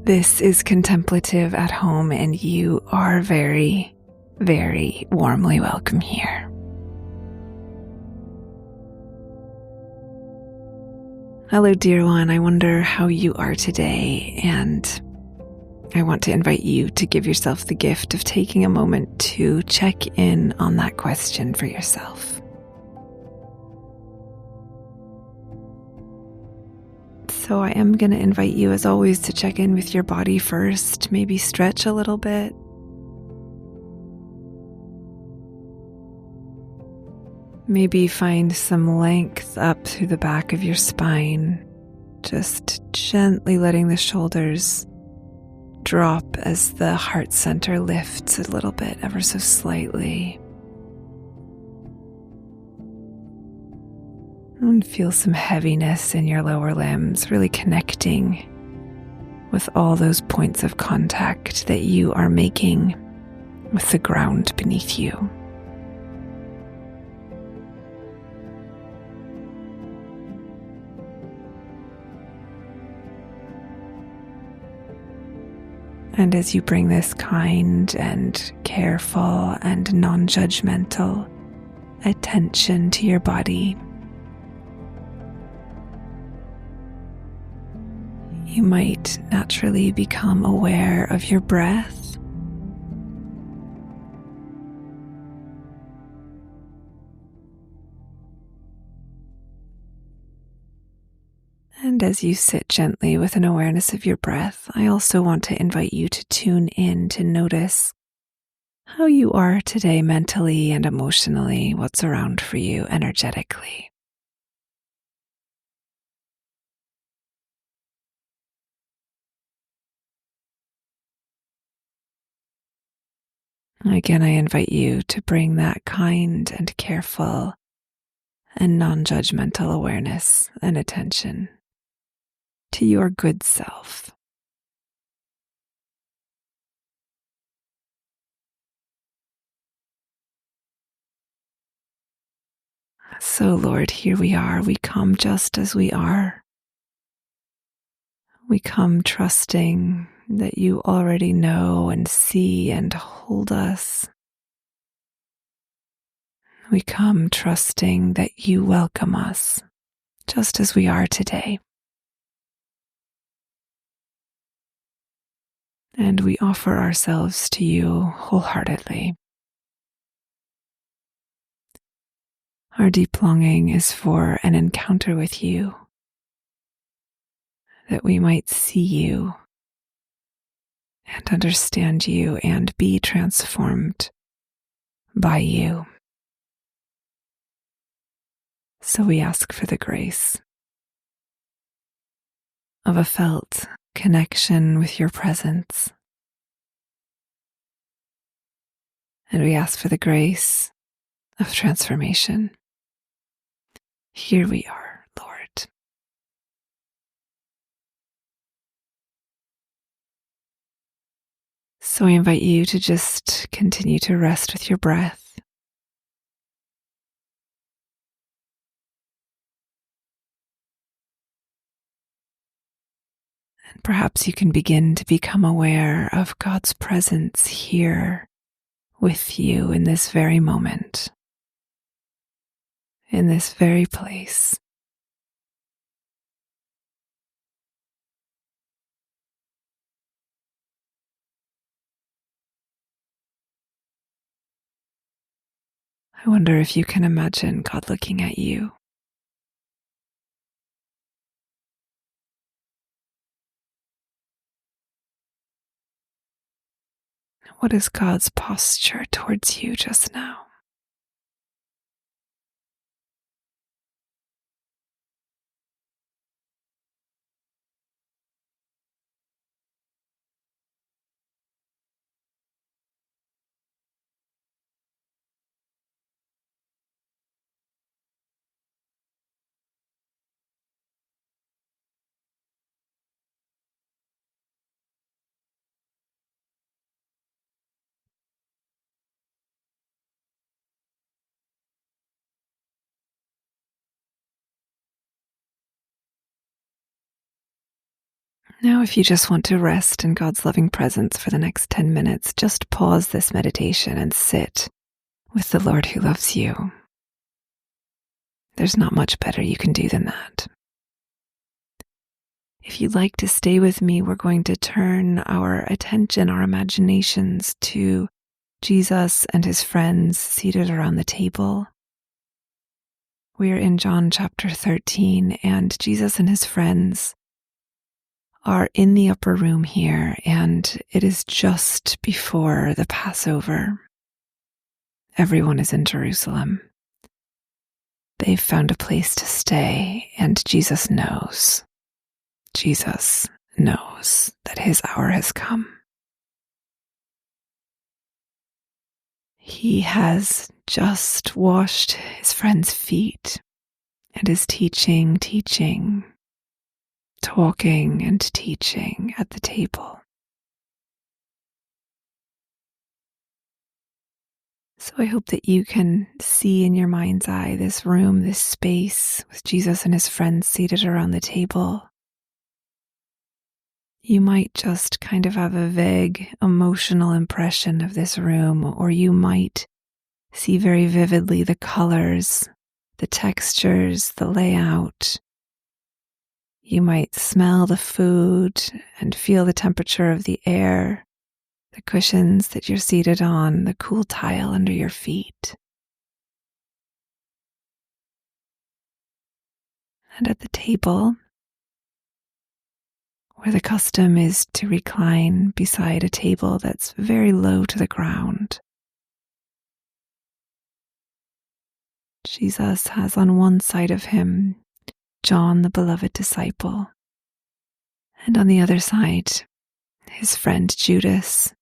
This is Contemplative at Home, and you are very, very warmly welcome here. Hello, dear one. I wonder how you are today, and I want to invite you to give yourself the gift of taking a moment to check in on that question for yourself. So I am going to invite you, as always, to check in with your body first. Maybe stretch a little bit. Maybe find some length up through the back of your spine, just gently letting the shoulders drop as the heart center lifts a little bit, ever so slightly. And feel some heaviness in your lower limbs, really connecting with all those points of contact that you are making with the ground beneath you. And as you bring this kind and careful and non-judgmental attention to your body, you might naturally become aware of your breath. And as you sit gently with an awareness of your breath, I also want to invite you to tune in to notice how you are today mentally and emotionally, what's around for you energetically. Again, I invite you to bring that kind and careful and non-judgmental awareness and attention to your good self. So, Lord, here we are. We come just as we are. We come trusting that you already know and see and hold us. We come trusting that you welcome us just as we are today. And we offer ourselves to you wholeheartedly. Our deep longing is for an encounter with you, that we might see you and understand you and be transformed by you. So we ask for the grace of a felt connection with your presence. And we ask for the grace of transformation. Here we are, Lord. So I invite you to just continue to rest with your breath. And perhaps you can begin to become aware of God's presence here with you in this very moment, in this very place. I wonder if you can imagine God looking at you. What is God's posture towards you just now? Now, if you just want to rest in God's loving presence for the next 10 minutes, just pause this meditation and sit with the Lord who loves you. There's not much better you can do than that. If you'd like to stay with me, we're going to turn our attention, our imaginations to Jesus and his friends seated around the table. We're in John chapter 13, and Jesus and his friends are in the upper room here, and it is just before the Passover. Everyone is in Jerusalem. They've found a place to stay, and Jesus knows. Jesus knows that his hour has come. He has just washed his friends' feet and is teaching, talking and teaching at the table. So I hope that you can see in your mind's eye this room, this space with Jesus and his friends seated around the table. You might just kind of have a vague emotional impression of this room, or you might see very vividly the colors, the textures, the layout. You might smell the food and feel the temperature of the air, the cushions that you're seated on, the cool tile under your feet. And at the table, where the custom is to recline beside a table that's very low to the ground, Jesus has on one side of him John, the beloved disciple, and on the other side, his friend Judas,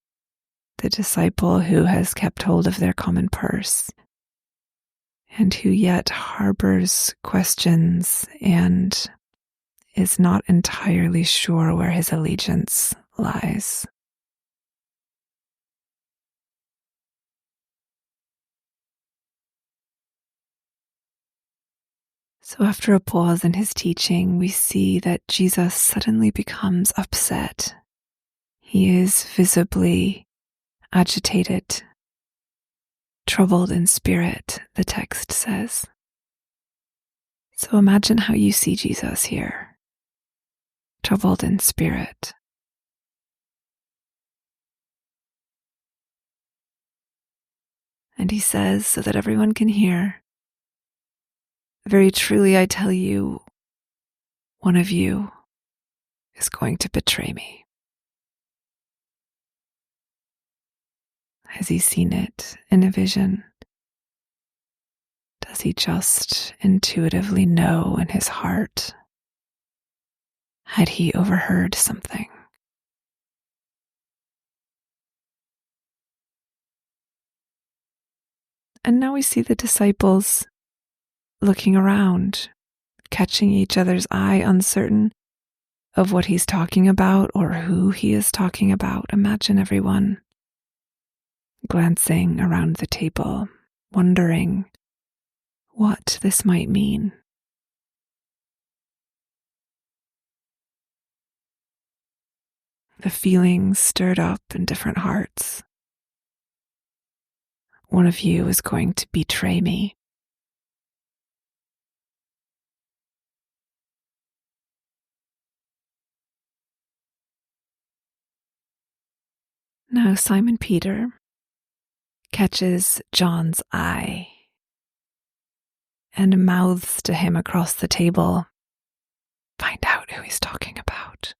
the disciple who has kept hold of their common purse and who yet harbors questions and is not entirely sure where his allegiance lies. So after a pause in his teaching, we see that Jesus suddenly becomes upset. He is visibly agitated, troubled in spirit, the text says. So imagine how you see Jesus here, troubled in spirit. And he says, so that everyone can hear, very truly I tell you, one of you is going to betray me. Has he seen it in a vision? Does he just intuitively know in his heart? Had he overheard something? And now we see the disciples looking around, catching each other's eye, uncertain of what he's talking about or who he is talking about. Imagine everyone glancing around the table, wondering what this might mean. The feelings stirred up in different hearts. One of you is going to betray me. Now Simon Peter catches John's eye and mouths to him across the table, find out who he's talking about.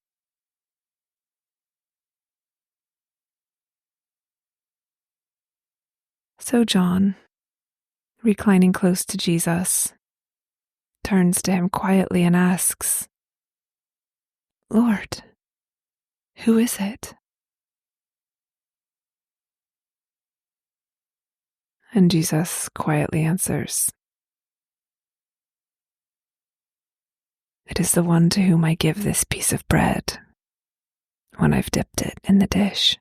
So John, reclining close to Jesus, turns to him quietly and asks, Lord, who is it? And Jesus quietly answers, it is the one to whom I give this piece of bread when I've dipped it in the dish.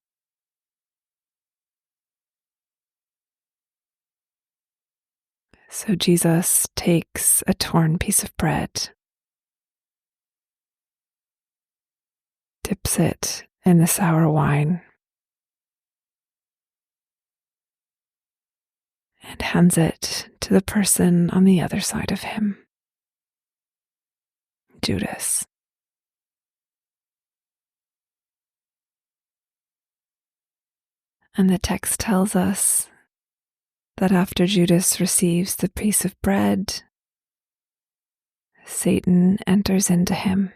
So Jesus takes a torn piece of bread dips it in the sour wine, and hands it to the person on the other side of him, Judas. And the text tells us that after Judas receives the piece of bread, Satan enters into him.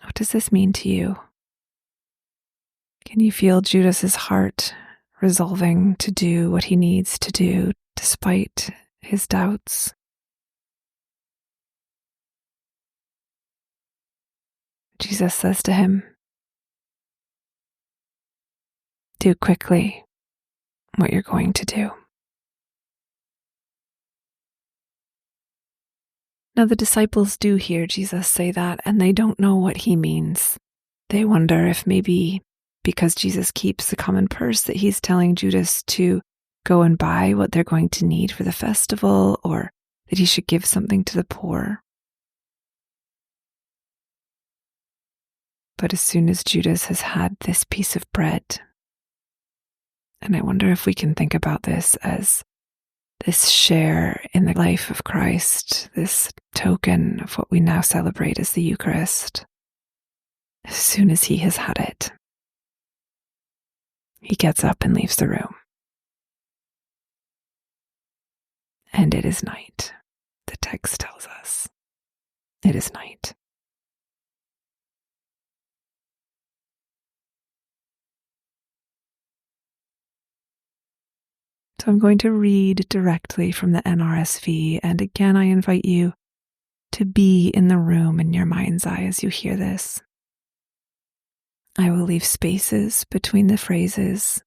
What does this mean to you? Can you feel Judas's heart resolving to do what he needs to do despite his doubts? Jesus says to him, "Do quickly what you're going to do." Now the disciples do hear Jesus say that, and they don't know what he means. They wonder if maybe because Jesus keeps the common purse that he's telling Judas to go and buy what they're going to need for the festival, or that he should give something to the poor. But as soon as Judas has had this piece of bread, and I wonder if we can think about this as this share in the life of Christ, this token of what we now celebrate as the Eucharist, as soon as he has had it, he gets up and leaves the room. And it is night. The text tells us it is night. So I'm going to read directly from the NRSV, and again I invite you to be in the room in your mind's eye as you hear this. I will leave spaces between the phrases.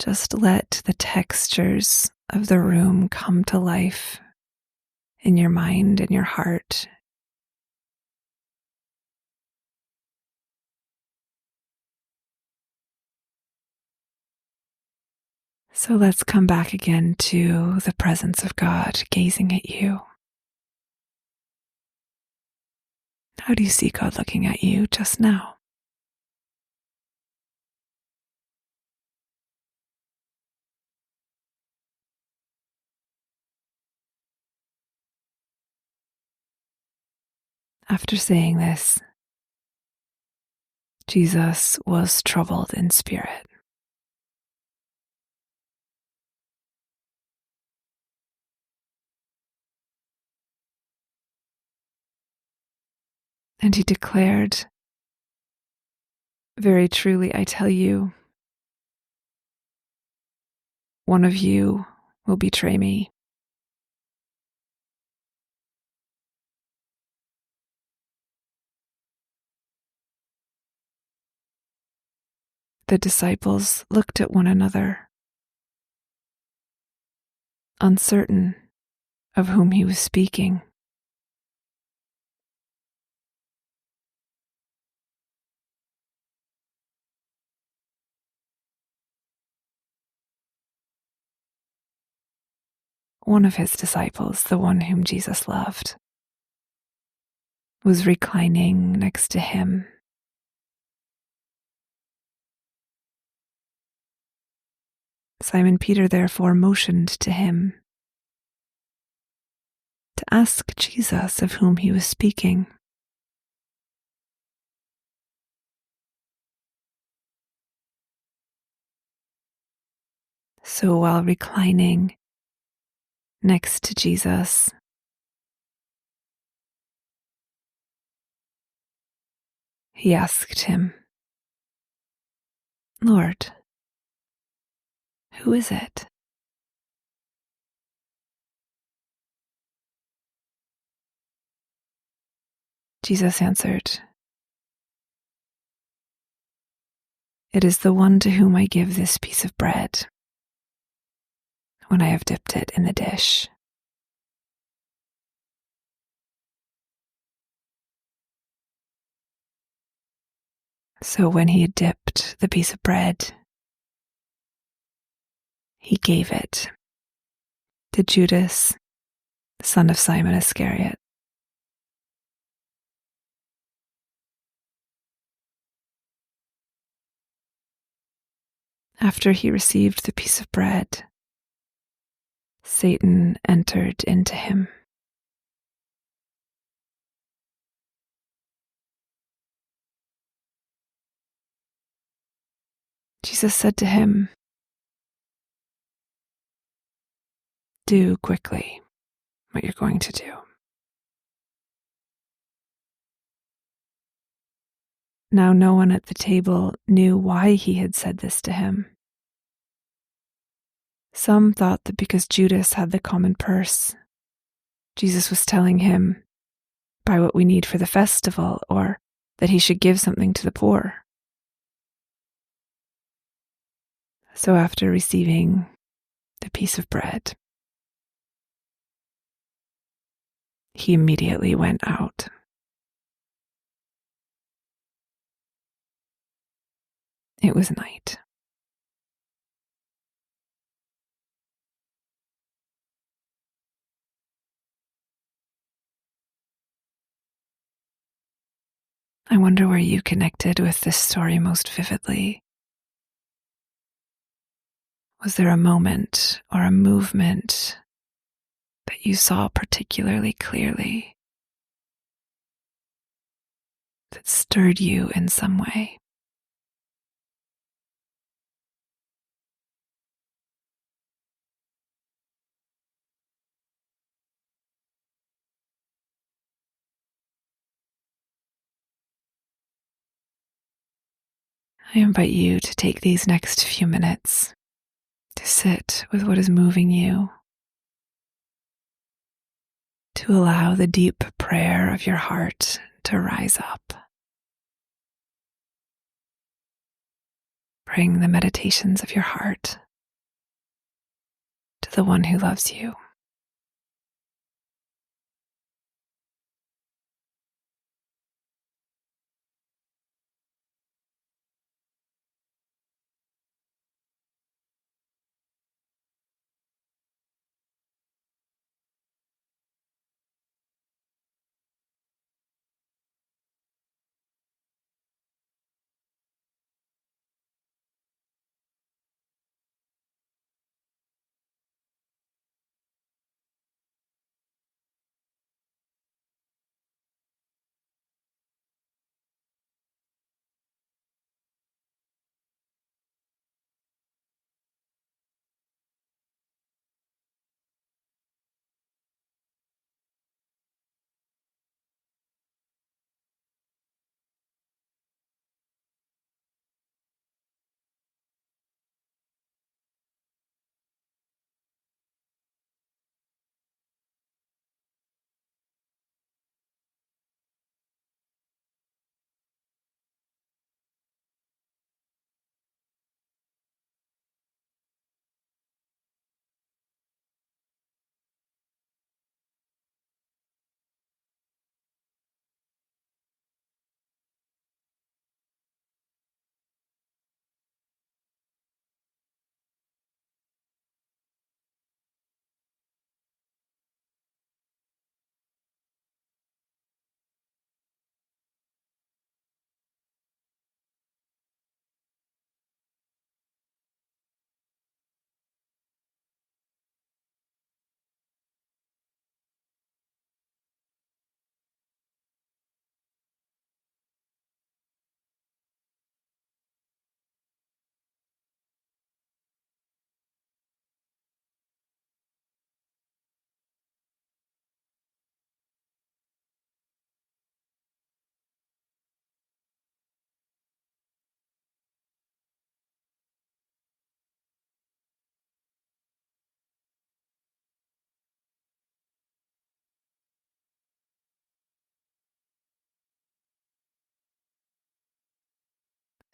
Just let the textures of the room come to life in your mind and your heart. So let's come back again to the presence of God gazing at you. How do you see God looking at you just now? After saying this, Jesus was troubled in spirit. And he declared, "Very truly, I tell you, one of you will betray me." The disciples looked at one another, uncertain of whom he was speaking. One of his disciples, the one whom Jesus loved, was reclining next to him. Simon Peter therefore motioned to him to ask Jesus of whom he was speaking. So while reclining next to Jesus, he asked him, "Lord, who is it?" Jesus answered, "It is the one to whom I give this piece of bread when I have dipped it in the dish." So when he had dipped the piece of bread, he gave it to Judas, the son of Simon Iscariot. After he received the piece of bread, Satan entered into him. Jesus said to him, "Do quickly what you're going to do." Now no one at the table knew why he had said this to him. Some thought that because Judas had the common purse, Jesus was telling him, "Buy what we need for the festival," or that he should give something to the poor. So after receiving the piece of bread, he immediately went out. It was night. I wonder where you connected with this story most vividly. Was there a moment or a movement that you saw particularly clearly that stirred you in some way? I invite you to take these next few minutes to sit with what is moving you, to allow the deep prayer of your heart to rise up. Bring the meditations of your heart to the one who loves you.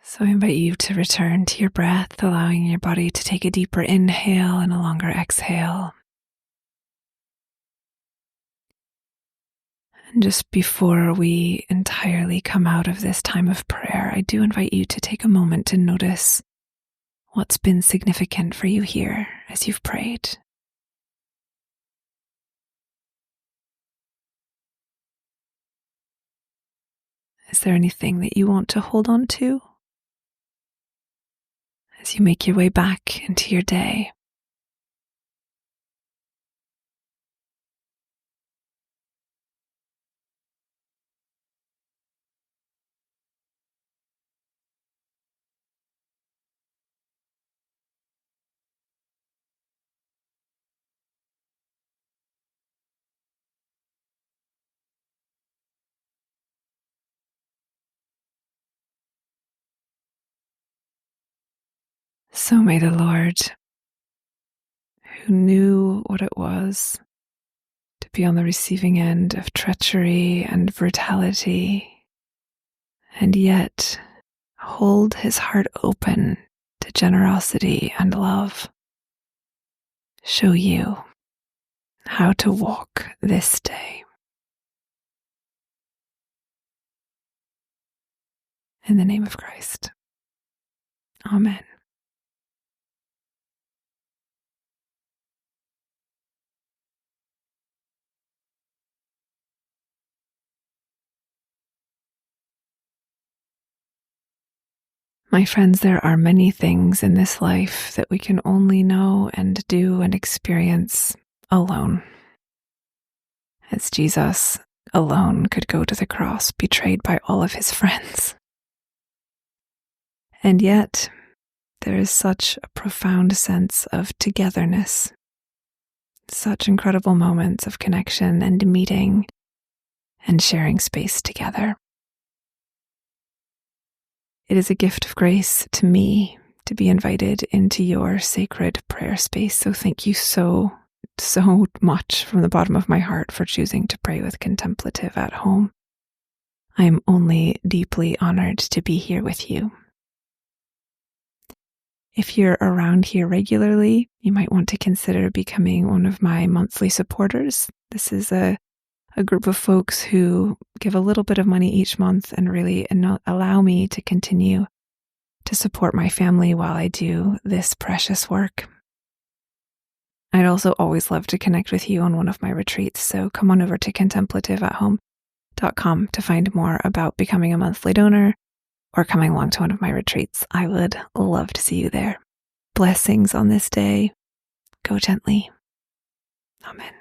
So I invite you to return to your breath, allowing your body to take a deeper inhale and a longer exhale. And just before we entirely come out of this time of prayer, I do invite you to take a moment to notice what's been significant for you here as you've prayed. Is there anything that you want to hold on to? as you make your way back into your day. So may the Lord, who knew what it was to be on the receiving end of treachery and brutality, and yet hold his heart open to generosity and love, show you how to walk this day. In the name of Christ. Amen. My friends, there are many things in this life that we can only know and do and experience alone. As Jesus alone could go to the cross, betrayed by all of his friends. And yet, there is such a profound sense of togetherness, such incredible moments of connection and meeting and sharing space together. It is a gift of grace to me to be invited into your sacred prayer space. So thank you so much from the bottom of my heart for choosing to pray with Contemplative at home. I am only deeply honored to be here with you. If you're around here regularly, you might want to consider becoming one of my monthly supporters. This is a group of folks who give a little bit of money each month and really allow me to continue to support my family while I do this precious work. I'd also always love to connect with you on one of my retreats, so come on over to contemplativeathome.com to find more about becoming a monthly donor or coming along to one of my retreats. I would love to see you there. Blessings on this day. Go gently. Amen.